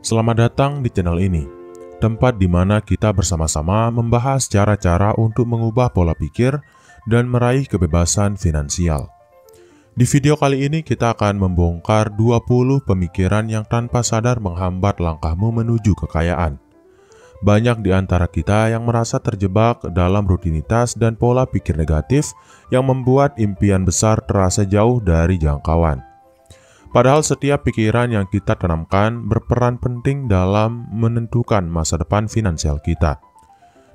Selamat datang di channel ini, tempat di mana kita bersama-sama membahas cara-cara untuk mengubah pola pikir dan meraih kebebasan finansial. Di video kali ini kita akan membongkar 20 pemikiran yang tanpa sadar menghambat langkahmu menuju kekayaan. Banyak di antara kita yang merasa terjebak dalam rutinitas dan pola pikir negatif yang membuat impian besar terasa jauh dari jangkauan. Padahal setiap pikiran yang kita tanamkan berperan penting dalam menentukan masa depan finansial kita.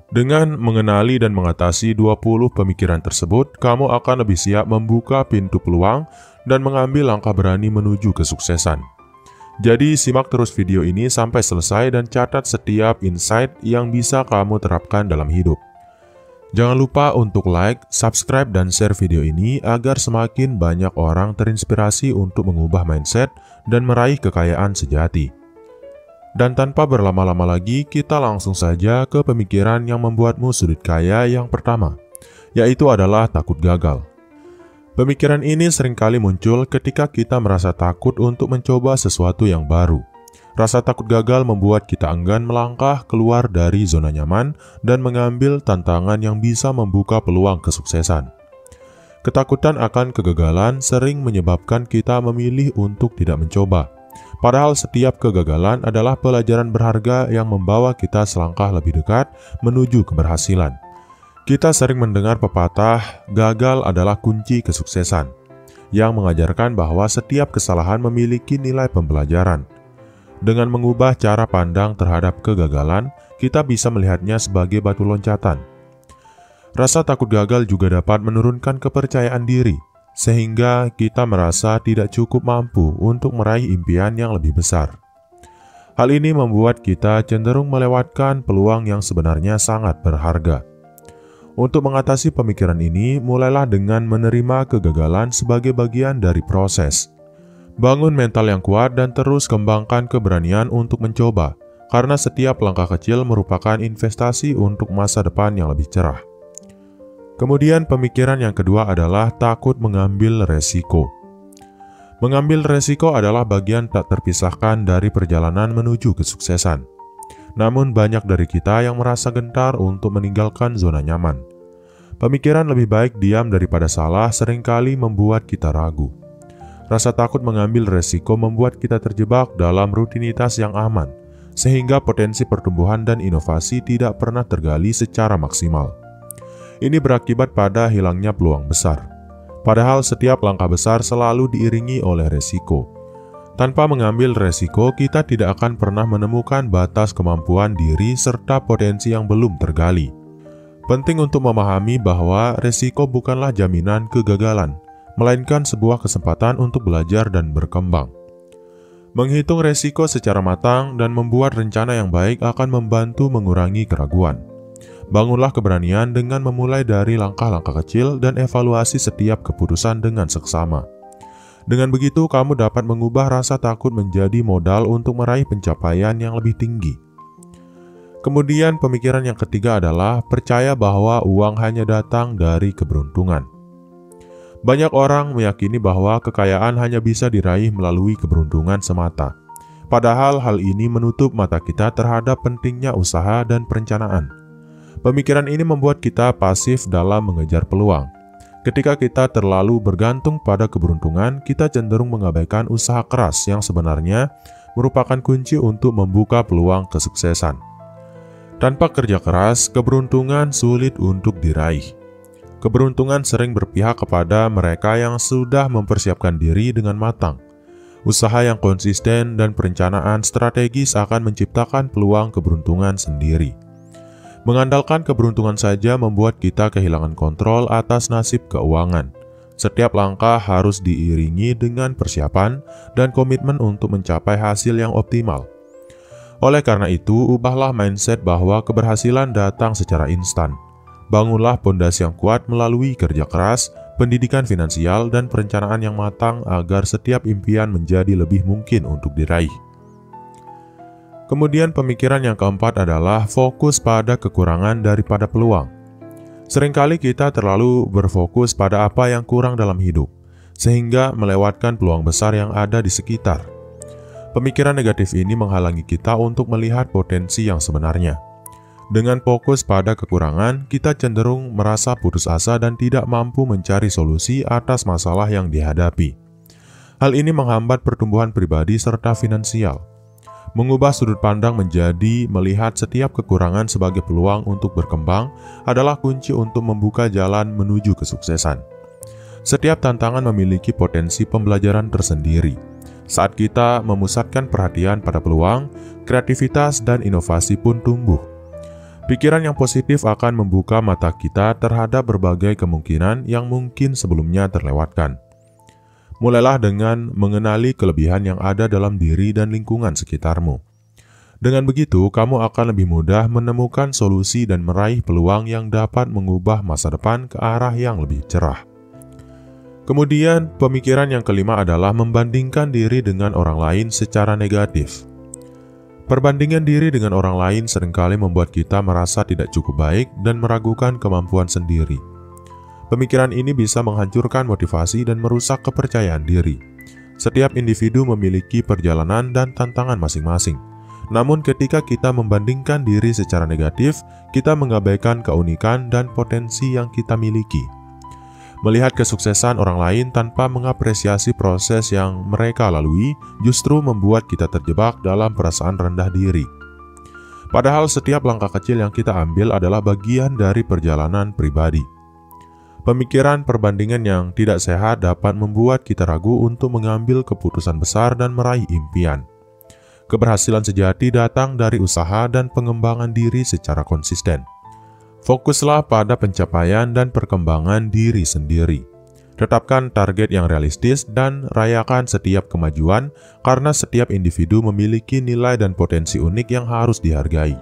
Dengan mengenali dan mengatasi 20 pemikiran tersebut, kamu akan lebih siap membuka pintu peluang dan mengambil langkah berani menuju kesuksesan. Jadi simak terus video ini sampai selesai dan catat setiap insight yang bisa kamu terapkan dalam hidup. Jangan lupa untuk like, subscribe, dan share video ini agar semakin banyak orang terinspirasi untuk mengubah mindset dan meraih kekayaan sejati. Dan tanpa berlama-lama lagi, kita langsung saja ke pemikiran yang membuatmu sudut kaya yang pertama, yaitu adalah takut gagal. Pemikiran ini seringkali muncul ketika kita merasa takut untuk mencoba sesuatu yang baru. Rasa takut gagal membuat kita enggan melangkah keluar dari zona nyaman dan mengambil tantangan yang bisa membuka peluang kesuksesan. Ketakutan akan kegagalan sering menyebabkan kita memilih untuk tidak mencoba. Padahal setiap kegagalan adalah pelajaran berharga yang membawa kita selangkah lebih dekat menuju keberhasilan. Kita sering mendengar pepatah, gagal adalah kunci kesuksesan, yang mengajarkan bahwa setiap kesalahan memiliki nilai pembelajaran. Dengan mengubah cara pandang terhadap kegagalan, kita bisa melihatnya sebagai batu loncatan. Rasa takut gagal juga dapat menurunkan kepercayaan diri, sehingga kita merasa tidak cukup mampu untuk meraih impian yang lebih besar. Hal ini membuat kita cenderung melewatkan peluang yang sebenarnya sangat berharga. Untuk mengatasi pemikiran ini, mulailah dengan menerima kegagalan sebagai bagian dari proses. Bangun mental yang kuat dan terus kembangkan keberanian untuk mencoba, karena setiap langkah kecil merupakan investasi untuk masa depan yang lebih cerah. Kemudian pemikiran yang kedua adalah takut mengambil resiko. Mengambil resiko adalah bagian tak terpisahkan dari perjalanan menuju kesuksesan. Namun banyak dari kita yang merasa gentar untuk meninggalkan zona nyaman. Pemikiran lebih baik diam daripada salah seringkali membuat kita ragu. Rasa takut mengambil resiko membuat kita terjebak dalam rutinitas yang aman, sehingga potensi pertumbuhan dan inovasi tidak pernah tergali secara maksimal. Ini berakibat pada hilangnya peluang besar. Padahal setiap langkah besar selalu diiringi oleh resiko. Tanpa mengambil resiko, kita tidak akan pernah menemukan batas kemampuan diri serta potensi yang belum tergali. Penting untuk memahami bahwa resiko bukanlah jaminan kegagalan, melainkan sebuah kesempatan untuk belajar dan berkembang. Menghitung resiko secara matang dan membuat rencana yang baik akan membantu mengurangi keraguan. Bangunlah keberanian dengan memulai dari langkah-langkah kecil dan evaluasi setiap keputusan dengan seksama. Dengan begitu, kamu dapat mengubah rasa takut menjadi modal untuk meraih pencapaian yang lebih tinggi. Kemudian pemikiran yang ketiga adalah percaya bahwa uang hanya datang dari keberuntungan. Banyak orang meyakini bahwa kekayaan hanya bisa diraih melalui keberuntungan semata. Padahal hal ini menutup mata kita terhadap pentingnya usaha dan perencanaan. Pemikiran ini membuat kita pasif dalam mengejar peluang. Ketika kita terlalu bergantung pada keberuntungan, kita cenderung mengabaikan usaha keras yang sebenarnya merupakan kunci untuk membuka peluang kesuksesan. Tanpa kerja keras, keberuntungan sulit untuk diraih. Keberuntungan sering berpihak kepada mereka yang sudah mempersiapkan diri dengan matang. Usaha yang konsisten dan perencanaan strategis akan menciptakan peluang keberuntungan sendiri. Mengandalkan keberuntungan saja membuat kita kehilangan kontrol atas nasib keuangan. Setiap langkah harus diiringi dengan persiapan dan komitmen untuk mencapai hasil yang optimal. Oleh karena itu, ubahlah mindset bahwa keberhasilan datang secara instan. Bangunlah pondasi yang kuat melalui kerja keras, pendidikan finansial, dan perencanaan yang matang agar setiap impian menjadi lebih mungkin untuk diraih. Kemudian pemikiran yang keempat adalah fokus pada kekurangan daripada peluang. Seringkali kita terlalu berfokus pada apa yang kurang dalam hidup, sehingga melewatkan peluang besar yang ada di sekitar. Pemikiran negatif ini menghalangi kita untuk melihat potensi yang sebenarnya. Dengan fokus pada kekurangan, kita cenderung merasa putus asa dan tidak mampu mencari solusi atas masalah yang dihadapi. Hal ini menghambat pertumbuhan pribadi serta finansial. Mengubah sudut pandang menjadi melihat setiap kekurangan sebagai peluang untuk berkembang adalah kunci untuk membuka jalan menuju kesuksesan. Setiap tantangan memiliki potensi pembelajaran tersendiri. Saat kita memusatkan perhatian pada peluang, kreativitas dan inovasi pun tumbuh. Pikiran yang positif akan membuka mata kita terhadap berbagai kemungkinan yang mungkin sebelumnya terlewatkan. Mulailah dengan mengenali kelebihan yang ada dalam diri dan lingkungan sekitarmu. Dengan begitu, kamu akan lebih mudah menemukan solusi dan meraih peluang yang dapat mengubah masa depan ke arah yang lebih cerah. Kemudian, pemikiran yang kelima adalah membandingkan diri dengan orang lain secara negatif. Perbandingan diri dengan orang lain seringkali membuat kita merasa tidak cukup baik dan meragukan kemampuan sendiri. Pemikiran ini bisa menghancurkan motivasi dan merusak kepercayaan diri. Setiap individu memiliki perjalanan dan tantangan masing-masing. Namun ketika kita membandingkan diri secara negatif, kita mengabaikan keunikan dan potensi yang kita miliki. Melihat kesuksesan orang lain tanpa mengapresiasi proses yang mereka lalui justru membuat kita terjebak dalam perasaan rendah diri. Padahal setiap langkah kecil yang kita ambil adalah bagian dari perjalanan pribadi. Pemikiran perbandingan yang tidak sehat dapat membuat kita ragu untuk mengambil keputusan besar dan meraih impian. Keberhasilan sejati datang dari usaha dan pengembangan diri secara konsisten. Fokuslah pada pencapaian dan perkembangan diri sendiri. Tetapkan target yang realistis dan rayakan setiap kemajuan karena setiap individu memiliki nilai dan potensi unik yang harus dihargai.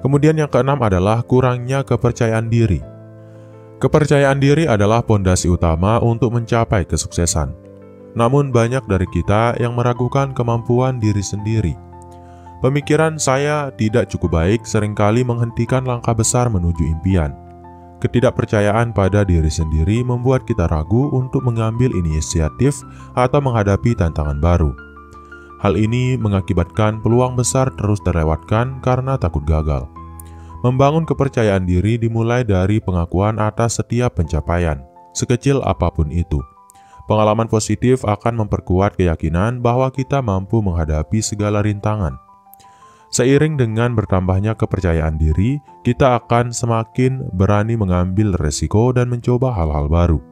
Kemudian yang keenam adalah kurangnya kepercayaan diri. Kepercayaan diri adalah pondasi utama untuk mencapai kesuksesan. Namun banyak dari kita yang meragukan kemampuan diri sendiri. Pemikiran "saya tidak cukup baik" seringkali menghentikan langkah besar menuju impian. Ketidakpercayaan pada diri sendiri membuat kita ragu untuk mengambil inisiatif atau menghadapi tantangan baru. Hal ini mengakibatkan peluang besar terus terlewatkan karena takut gagal. Membangun kepercayaan diri dimulai dari pengakuan atas setiap pencapaian, sekecil apapun itu. Pengalaman positif akan memperkuat keyakinan bahwa kita mampu menghadapi segala rintangan. Seiring dengan bertambahnya kepercayaan diri, kita akan semakin berani mengambil resiko dan mencoba hal-hal baru.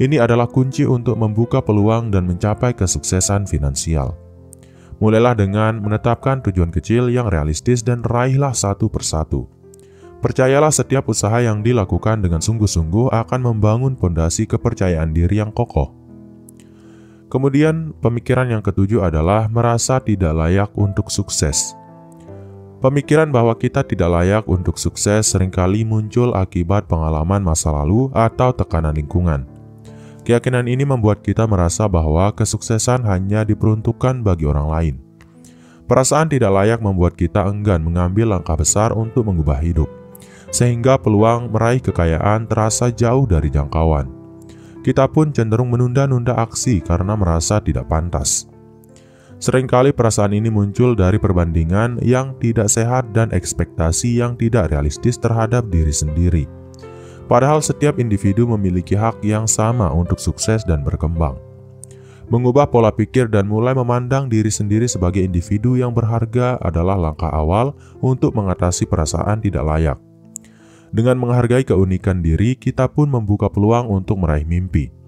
Ini adalah kunci untuk membuka peluang dan mencapai kesuksesan finansial. Mulailah dengan menetapkan tujuan kecil yang realistis dan raihlah satu persatu. Percayalah setiap usaha yang dilakukan dengan sungguh-sungguh akan membangun pondasi kepercayaan diri yang kokoh. Kemudian, pemikiran yang ketujuh adalah merasa tidak layak untuk sukses. Pemikiran bahwa kita tidak layak untuk sukses seringkali muncul akibat pengalaman masa lalu atau tekanan lingkungan. Keyakinan ini membuat kita merasa bahwa kesuksesan hanya diperuntukkan bagi orang lain. Perasaan tidak layak membuat kita enggan mengambil langkah besar untuk mengubah hidup, sehingga peluang meraih kekayaan terasa jauh dari jangkauan. Kita pun cenderung menunda-nunda aksi karena merasa tidak pantas. Seringkali perasaan ini muncul dari perbandingan yang tidak sehat dan ekspektasi yang tidak realistis terhadap diri sendiri. Padahal setiap individu memiliki hak yang sama untuk sukses dan berkembang. Mengubah pola pikir dan mulai memandang diri sendiri sebagai individu yang berharga adalah langkah awal untuk mengatasi perasaan tidak layak. Dengan menghargai keunikan diri, kita pun membuka peluang untuk meraih mimpi.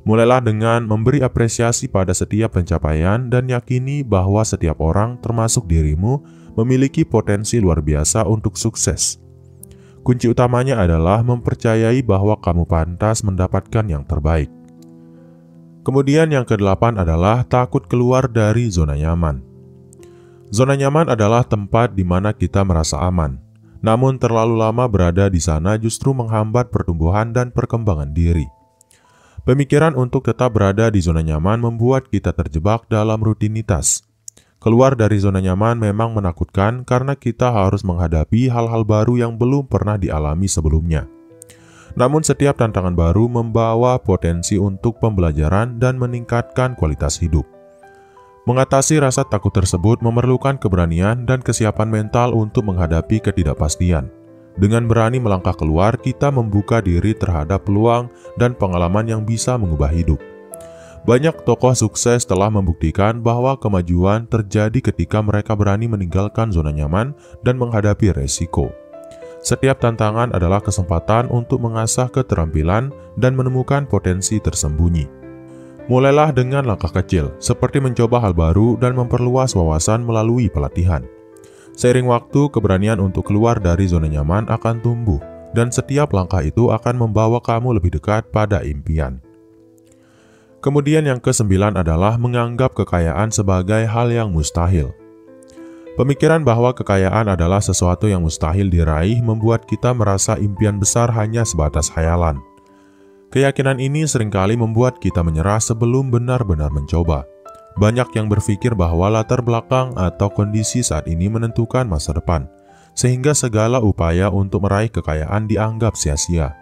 Mulailah dengan memberi apresiasi pada setiap pencapaian dan yakini bahwa setiap orang, termasuk dirimu, memiliki potensi luar biasa untuk sukses. Kunci utamanya adalah mempercayai bahwa kamu pantas mendapatkan yang terbaik. Kemudian yang kedelapan adalah takut keluar dari zona nyaman. Zona nyaman adalah tempat di mana kita merasa aman. Namun terlalu lama berada di sana justru menghambat pertumbuhan dan perkembangan diri. Pemikiran untuk tetap berada di zona nyaman membuat kita terjebak dalam rutinitas. Keluar dari zona nyaman memang menakutkan karena kita harus menghadapi hal-hal baru yang belum pernah dialami sebelumnya. Namun setiap tantangan baru membawa potensi untuk pembelajaran dan meningkatkan kualitas hidup. Mengatasi rasa takut tersebut memerlukan keberanian dan kesiapan mental untuk menghadapi ketidakpastian. Dengan berani melangkah keluar, kita membuka diri terhadap peluang dan pengalaman yang bisa mengubah hidup. Banyak tokoh sukses telah membuktikan bahwa kemajuan terjadi ketika mereka berani meninggalkan zona nyaman dan menghadapi resiko. Setiap tantangan adalah kesempatan untuk mengasah keterampilan dan menemukan potensi tersembunyi. Mulailah dengan langkah kecil, seperti mencoba hal baru dan memperluas wawasan melalui pelatihan. Seiring waktu, keberanian untuk keluar dari zona nyaman akan tumbuh, dan setiap langkah itu akan membawa kamu lebih dekat pada impian. Kemudian yang ke-9 adalah menganggap kekayaan sebagai hal yang mustahil. Pemikiran bahwa kekayaan adalah sesuatu yang mustahil diraih membuat kita merasa impian besar hanya sebatas khayalan. Keyakinan ini seringkali membuat kita menyerah sebelum benar-benar mencoba. Banyak yang berpikir bahwa latar belakang atau kondisi saat ini menentukan masa depan, sehingga segala upaya untuk meraih kekayaan dianggap sia-sia.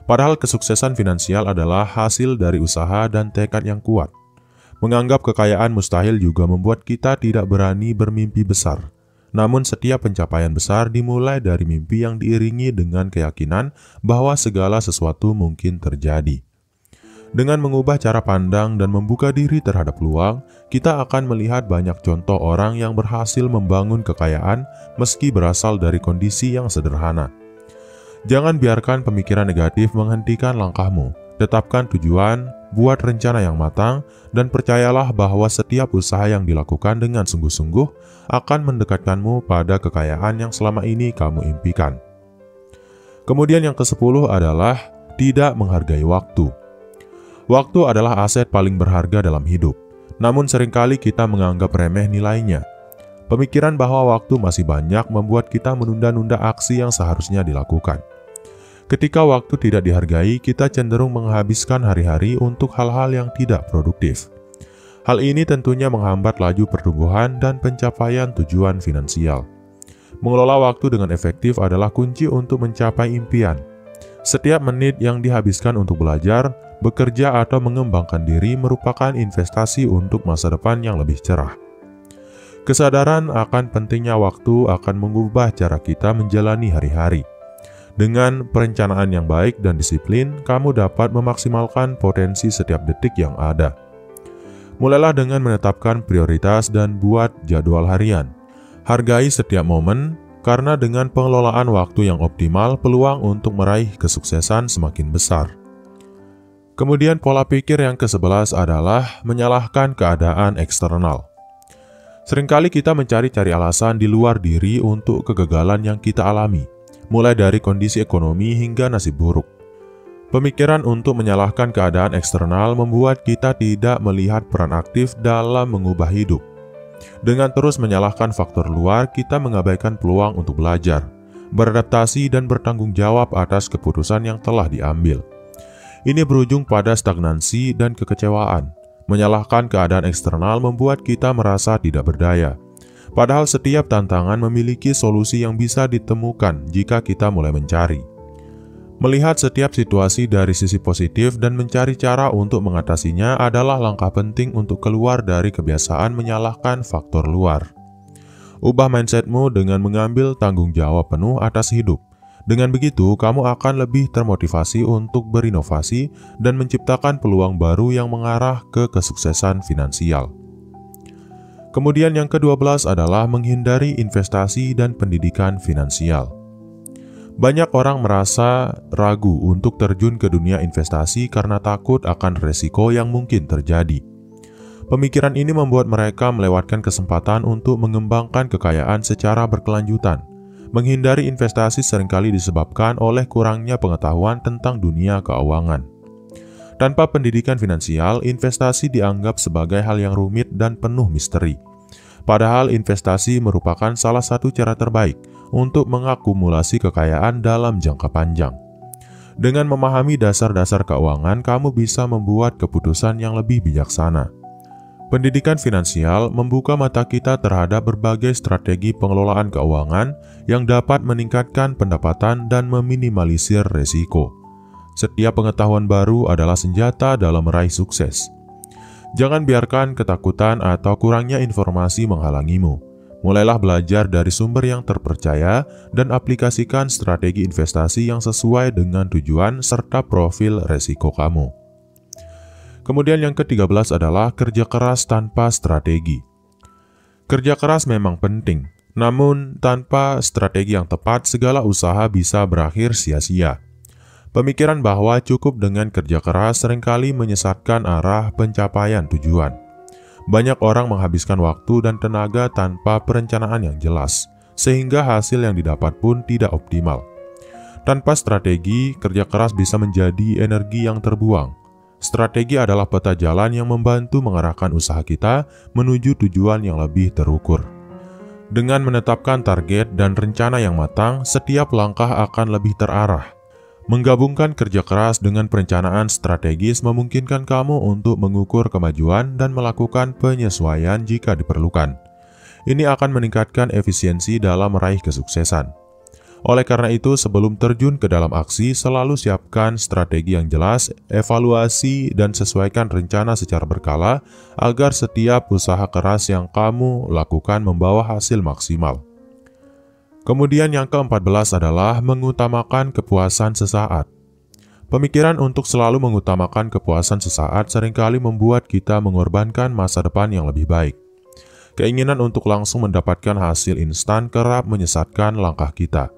Padahal kesuksesan finansial adalah hasil dari usaha dan tekad yang kuat. Menganggap kekayaan mustahil juga membuat kita tidak berani bermimpi besar. Namun setiap pencapaian besar dimulai dari mimpi yang diiringi dengan keyakinan bahwa segala sesuatu mungkin terjadi. Dengan mengubah cara pandang dan membuka diri terhadap peluang, kita akan melihat banyak contoh orang yang berhasil membangun kekayaan meski berasal dari kondisi yang sederhana. Jangan biarkan pemikiran negatif menghentikan langkahmu. Tetapkan tujuan, buat rencana yang matang, dan percayalah bahwa setiap usaha yang dilakukan dengan sungguh-sungguh akan mendekatkanmu pada kekayaan yang selama ini kamu impikan. Kemudian yang ke-10 adalah tidak menghargai waktu. Waktu adalah aset paling berharga dalam hidup, namun seringkali kita menganggap remeh nilainya. Pemikiran bahwa waktu masih banyak membuat kita menunda-nunda aksi yang seharusnya dilakukan. Ketika waktu tidak dihargai, kita cenderung menghabiskan hari-hari untuk hal-hal yang tidak produktif. Hal ini tentunya menghambat laju pertumbuhan dan pencapaian tujuan finansial. Mengelola waktu dengan efektif adalah kunci untuk mencapai impian. Setiap menit yang dihabiskan untuk belajar, bekerja, atau mengembangkan diri merupakan investasi untuk masa depan yang lebih cerah. Kesadaran akan pentingnya waktu akan mengubah cara kita menjalani hari-hari. Dengan perencanaan yang baik dan disiplin, kamu dapat memaksimalkan potensi setiap detik yang ada. Mulailah dengan menetapkan prioritas dan buat jadwal harian. Hargai setiap momen, karena dengan pengelolaan waktu yang optimal, peluang untuk meraih kesuksesan semakin besar. Kemudian pola pikir yang ke-11 adalah menyalahkan keadaan eksternal. Seringkali kita mencari-cari alasan di luar diri untuk kegagalan yang kita alami, mulai dari kondisi ekonomi hingga nasib buruk. Pemikiran untuk menyalahkan keadaan eksternal membuat kita tidak melihat peran aktif dalam mengubah hidup. Dengan terus menyalahkan faktor luar, kita mengabaikan peluang untuk belajar, beradaptasi, dan bertanggung jawab atas keputusan yang telah diambil. Ini berujung pada stagnansi dan kekecewaan. Menyalahkan keadaan eksternal membuat kita merasa tidak berdaya. Padahal setiap tantangan memiliki solusi yang bisa ditemukan jika kita mulai mencari. Melihat setiap situasi dari sisi positif dan mencari cara untuk mengatasinya adalah langkah penting untuk keluar dari kebiasaan menyalahkan faktor luar. Ubah mindsetmu dengan mengambil tanggung jawab penuh atas hidup. Dengan begitu, kamu akan lebih termotivasi untuk berinovasi dan menciptakan peluang baru yang mengarah ke kesuksesan finansial. Kemudian yang ke-12 adalah menghindari investasi dan pendidikan finansial. Banyak orang merasa ragu untuk terjun ke dunia investasi karena takut akan resiko yang mungkin terjadi. Pemikiran ini membuat mereka melewatkan kesempatan untuk mengembangkan kekayaan secara berkelanjutan. Menghindari investasi seringkali disebabkan oleh kurangnya pengetahuan tentang dunia keuangan. Tanpa pendidikan finansial, investasi dianggap sebagai hal yang rumit dan penuh misteri. Padahal investasi merupakan salah satu cara terbaik untuk mengakumulasi kekayaan dalam jangka panjang. Dengan memahami dasar-dasar keuangan, kamu bisa membuat keputusan yang lebih bijaksana. Pendidikan finansial membuka mata kita terhadap berbagai strategi pengelolaan keuangan yang dapat meningkatkan pendapatan dan meminimalisir resiko. Setiap pengetahuan baru adalah senjata dalam meraih sukses. Jangan biarkan ketakutan atau kurangnya informasi menghalangimu. Mulailah belajar dari sumber yang terpercaya dan aplikasikan strategi investasi yang sesuai dengan tujuan serta profil resiko kamu. Kemudian yang ke-13 adalah kerja keras tanpa strategi. Kerja keras memang penting, namun tanpa strategi yang tepat, segala usaha bisa berakhir sia-sia. Pemikiran bahwa cukup dengan kerja keras seringkali menyesatkan arah pencapaian tujuan. Banyak orang menghabiskan waktu dan tenaga tanpa perencanaan yang jelas, sehingga hasil yang didapat pun tidak optimal. Tanpa strategi, kerja keras bisa menjadi energi yang terbuang. Strategi adalah peta jalan yang membantu mengarahkan usaha kita menuju tujuan yang lebih terukur. Dengan menetapkan target dan rencana yang matang, setiap langkah akan lebih terarah. Menggabungkan kerja keras dengan perencanaan strategis memungkinkan kamu untuk mengukur kemajuan dan melakukan penyesuaian jika diperlukan. Ini akan meningkatkan efisiensi dalam meraih kesuksesan. Oleh karena itu, sebelum terjun ke dalam aksi, selalu siapkan strategi yang jelas, evaluasi, dan sesuaikan rencana secara berkala agar setiap usaha keras yang kamu lakukan membawa hasil maksimal. Kemudian yang ke-14 adalah mengutamakan kepuasan sesaat. Pemikiran untuk selalu mengutamakan kepuasan sesaat seringkali membuat kita mengorbankan masa depan yang lebih baik. Keinginan untuk langsung mendapatkan hasil instan kerap menyesatkan langkah kita.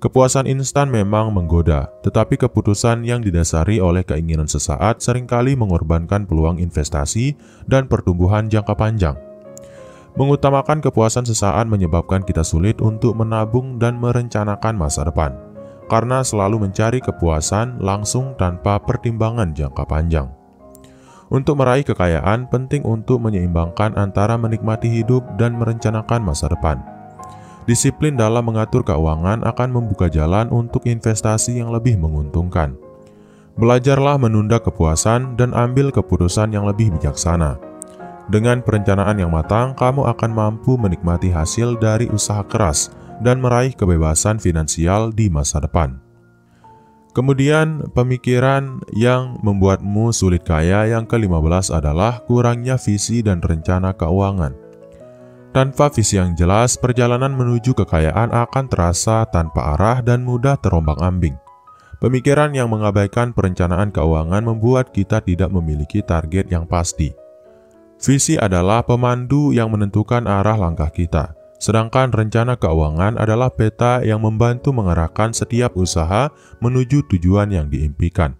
Kepuasan instan memang menggoda, tetapi keputusan yang didasari oleh keinginan sesaat seringkali mengorbankan peluang investasi dan pertumbuhan jangka panjang. Mengutamakan kepuasan sesaat menyebabkan kita sulit untuk menabung dan merencanakan masa depan, karena selalu mencari kepuasan langsung tanpa pertimbangan jangka panjang. Untuk meraih kekayaan, penting untuk menyeimbangkan antara menikmati hidup dan merencanakan masa depan. Disiplin dalam mengatur keuangan akan membuka jalan untuk investasi yang lebih menguntungkan. Belajarlah menunda kepuasan dan ambil keputusan yang lebih bijaksana. Dengan perencanaan yang matang, kamu akan mampu menikmati hasil dari usaha keras dan meraih kebebasan finansial di masa depan. Kemudian, pemikiran yang membuatmu sulit kaya yang ke-15 adalah kurangnya visi dan rencana keuangan. Tanpa visi yang jelas, perjalanan menuju kekayaan akan terasa tanpa arah dan mudah terombang-ambing. Pemikiran yang mengabaikan perencanaan keuangan membuat kita tidak memiliki target yang pasti. Visi adalah pemandu yang menentukan arah langkah kita, sedangkan rencana keuangan adalah peta yang membantu mengarahkan setiap usaha menuju tujuan yang diimpikan.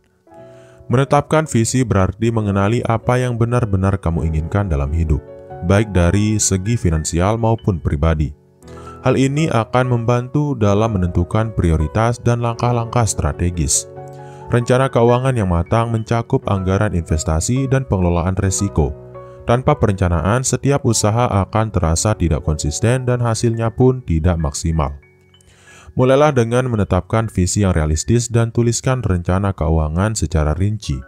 Menetapkan visi berarti mengenali apa yang benar-benar kamu inginkan dalam hidup, baik dari segi finansial maupun pribadi. Hal ini akan membantu dalam menentukan prioritas dan langkah-langkah strategis. Rencana keuangan yang matang mencakup anggaran investasi dan pengelolaan risiko. Tanpa perencanaan, setiap usaha akan terasa tidak konsisten dan hasilnya pun tidak maksimal. Mulailah dengan menetapkan visi yang realistis dan tuliskan rencana keuangan secara rinci.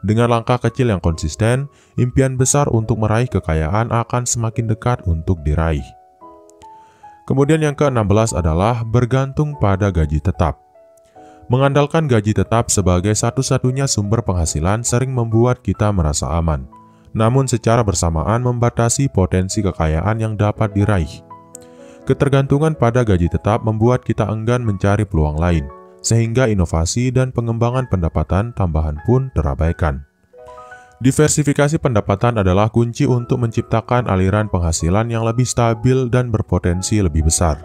Dengan langkah kecil yang konsisten, impian besar untuk meraih kekayaan akan semakin dekat untuk diraih. Kemudian yang ke-16 adalah bergantung pada gaji tetap. Mengandalkan gaji tetap sebagai satu-satunya sumber penghasilan sering membuat kita merasa aman. Namun secara bersamaan membatasi potensi kekayaan yang dapat diraih. Ketergantungan pada gaji tetap membuat kita enggan mencari peluang lain, sehingga inovasi dan pengembangan pendapatan tambahan pun terabaikan. Diversifikasi pendapatan adalah kunci untuk menciptakan aliran penghasilan yang lebih stabil dan berpotensi lebih besar.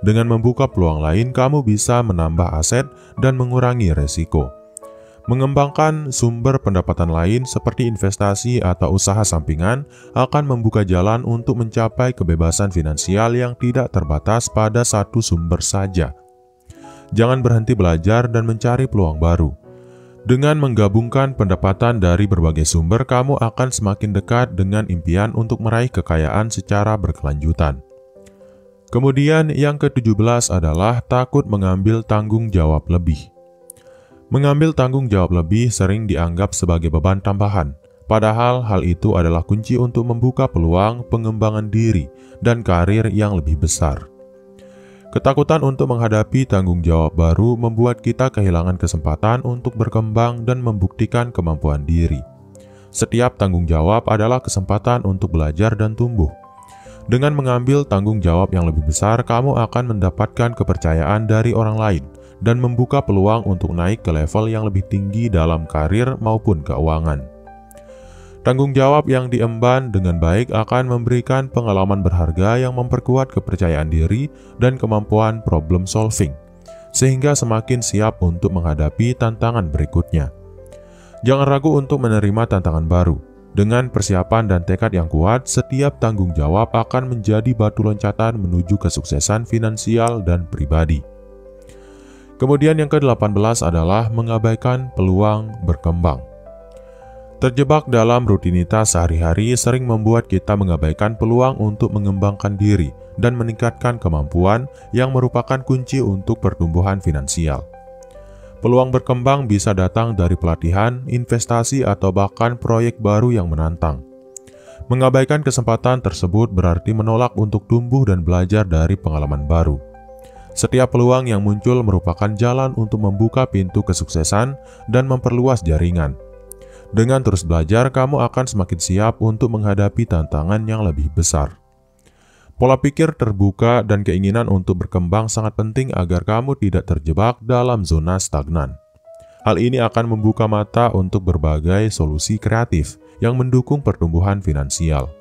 Dengan membuka peluang lain, kamu bisa menambah aset dan mengurangi resiko. Mengembangkan sumber pendapatan lain seperti investasi atau usaha sampingan akan membuka jalan untuk mencapai kebebasan finansial yang tidak terbatas pada satu sumber saja. Jangan berhenti belajar dan mencari peluang baru. Dengan menggabungkan pendapatan dari berbagai sumber, kamu akan semakin dekat dengan impian untuk meraih kekayaan secara berkelanjutan. Kemudian yang ke-17 adalah takut mengambil tanggung jawab lebih. Mengambil tanggung jawab lebih sering dianggap sebagai beban tambahan, padahal hal itu adalah kunci untuk membuka peluang pengembangan diri dan karir yang lebih besar. Ketakutan untuk menghadapi tanggung jawab baru membuat kita kehilangan kesempatan untuk berkembang dan membuktikan kemampuan diri. Setiap tanggung jawab adalah kesempatan untuk belajar dan tumbuh. Dengan mengambil tanggung jawab yang lebih besar, kamu akan mendapatkan kepercayaan dari orang lain dan membuka peluang untuk naik ke level yang lebih tinggi dalam karir maupun keuangan. Tanggung jawab yang diemban dengan baik akan memberikan pengalaman berharga yang memperkuat kepercayaan diri dan kemampuan problem solving, sehingga semakin siap untuk menghadapi tantangan berikutnya. Jangan ragu untuk menerima tantangan baru. Dengan persiapan dan tekad yang kuat, setiap tanggung jawab akan menjadi batu loncatan menuju kesuksesan finansial dan pribadi. Kemudian yang ke-18 adalah mengabaikan peluang berkembang. Terjebak dalam rutinitas sehari-hari sering membuat kita mengabaikan peluang untuk mengembangkan diri dan meningkatkan kemampuan yang merupakan kunci untuk pertumbuhan finansial. Peluang berkembang bisa datang dari pelatihan, investasi, atau bahkan proyek baru yang menantang. Mengabaikan kesempatan tersebut berarti menolak untuk tumbuh dan belajar dari pengalaman baru. Setiap peluang yang muncul merupakan jalan untuk membuka pintu kesuksesan dan memperluas jaringan. Dengan terus belajar, kamu akan semakin siap untuk menghadapi tantangan yang lebih besar. Pola pikir terbuka dan keinginan untuk berkembang sangat penting agar kamu tidak terjebak dalam zona stagnan. Hal ini akan membuka mata untuk berbagai solusi kreatif yang mendukung pertumbuhan finansial.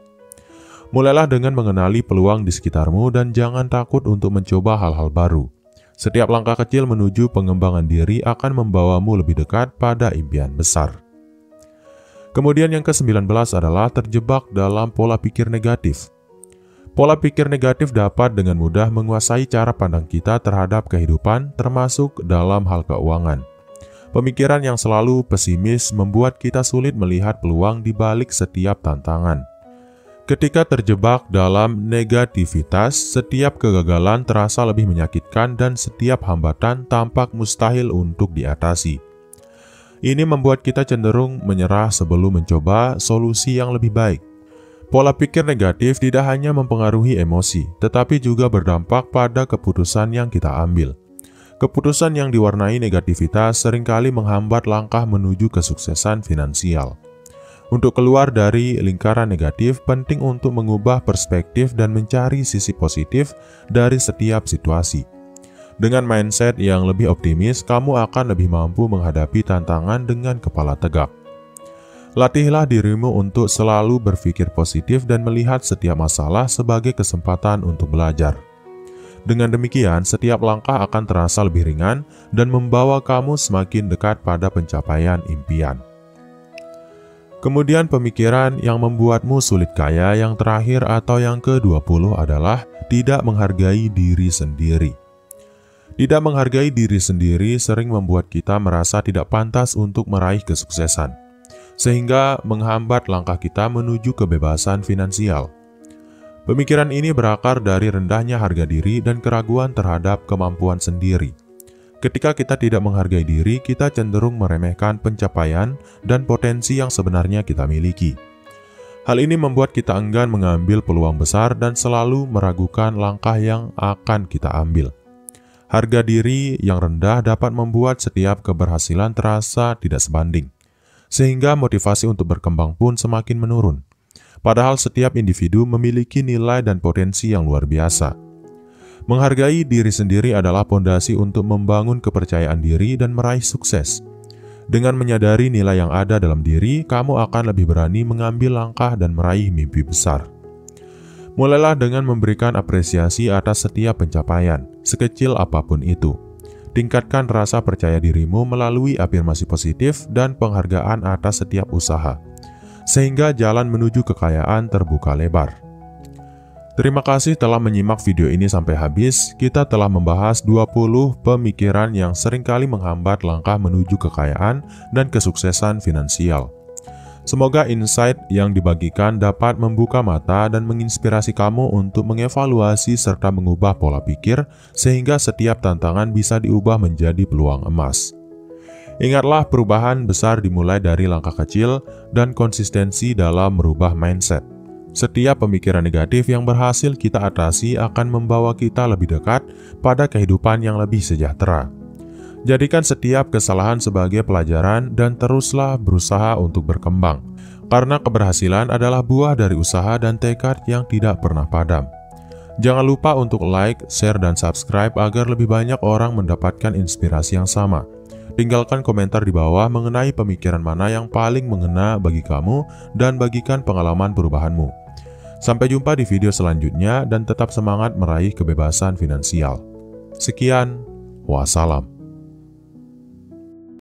Mulailah dengan mengenali peluang di sekitarmu dan jangan takut untuk mencoba hal-hal baru. Setiap langkah kecil menuju pengembangan diri akan membawamu lebih dekat pada impian besar. Kemudian yang ke-19 adalah terjebak dalam pola pikir negatif. Pola pikir negatif dapat dengan mudah menguasai cara pandang kita terhadap kehidupan, termasuk dalam hal keuangan. Pemikiran yang selalu pesimis membuat kita sulit melihat peluang di balik setiap tantangan. Ketika terjebak dalam negativitas, setiap kegagalan terasa lebih menyakitkan dan setiap hambatan tampak mustahil untuk diatasi. Ini membuat kita cenderung menyerah sebelum mencoba solusi yang lebih baik. Pola pikir negatif tidak hanya mempengaruhi emosi, tetapi juga berdampak pada keputusan yang kita ambil. Keputusan yang diwarnai negativitas seringkali menghambat langkah menuju kesuksesan finansial. Untuk keluar dari lingkaran negatif, penting untuk mengubah perspektif dan mencari sisi positif dari setiap situasi. Dengan mindset yang lebih optimis, kamu akan lebih mampu menghadapi tantangan dengan kepala tegak. Latihlah dirimu untuk selalu berpikir positif dan melihat setiap masalah sebagai kesempatan untuk belajar. Dengan demikian, setiap langkah akan terasa lebih ringan dan membawa kamu semakin dekat pada pencapaian impian. Kemudian pemikiran yang membuatmu sulit kaya yang terakhir atau yang ke-20 adalah tidak menghargai diri sendiri. Tidak menghargai diri sendiri sering membuat kita merasa tidak pantas untuk meraih kesuksesan, sehingga menghambat langkah kita menuju kebebasan finansial. Pemikiran ini berakar dari rendahnya harga diri dan keraguan terhadap kemampuan sendiri. Ketika kita tidak menghargai diri, kita cenderung meremehkan pencapaian dan potensi yang sebenarnya kita miliki. Hal ini membuat kita enggan mengambil peluang besar dan selalu meragukan langkah yang akan kita ambil. Harga diri yang rendah dapat membuat setiap keberhasilan terasa tidak sebanding, sehingga motivasi untuk berkembang pun semakin menurun. Padahal setiap individu memiliki nilai dan potensi yang luar biasa. Menghargai diri sendiri adalah pondasi untuk membangun kepercayaan diri dan meraih sukses. Dengan menyadari nilai yang ada dalam diri, kamu akan lebih berani mengambil langkah dan meraih mimpi besar. Mulailah dengan memberikan apresiasi atas setiap pencapaian, sekecil apapun itu. Tingkatkan rasa percaya dirimu melalui afirmasi positif dan penghargaan atas setiap usaha, sehingga jalan menuju kekayaan terbuka lebar. Terima kasih telah menyimak video ini sampai habis. Kita telah membahas 20 pemikiran yang seringkali menghambat langkah menuju kekayaan dan kesuksesan finansial. Semoga insight yang dibagikan dapat membuka mata dan menginspirasi kamu untuk mengevaluasi serta mengubah pola pikir sehingga setiap tantangan bisa diubah menjadi peluang emas. Ingatlah, perubahan besar dimulai dari langkah kecil dan konsistensi dalam merubah mindset. Setiap pemikiran negatif yang berhasil kita atasi akan membawa kita lebih dekat pada kehidupan yang lebih sejahtera. Jadikan setiap kesalahan sebagai pelajaran dan teruslah berusaha untuk berkembang. karena keberhasilan adalah buah dari usaha dan tekad yang tidak pernah padam. Jangan lupa untuk like, share, dan subscribe agar lebih banyak orang mendapatkan inspirasi yang sama. Tinggalkan komentar di bawah mengenai pemikiran mana yang paling mengena bagi kamu dan bagikan pengalaman perubahanmu. Sampai jumpa di video selanjutnya dan tetap semangat meraih kebebasan finansial. Sekian, wassalam.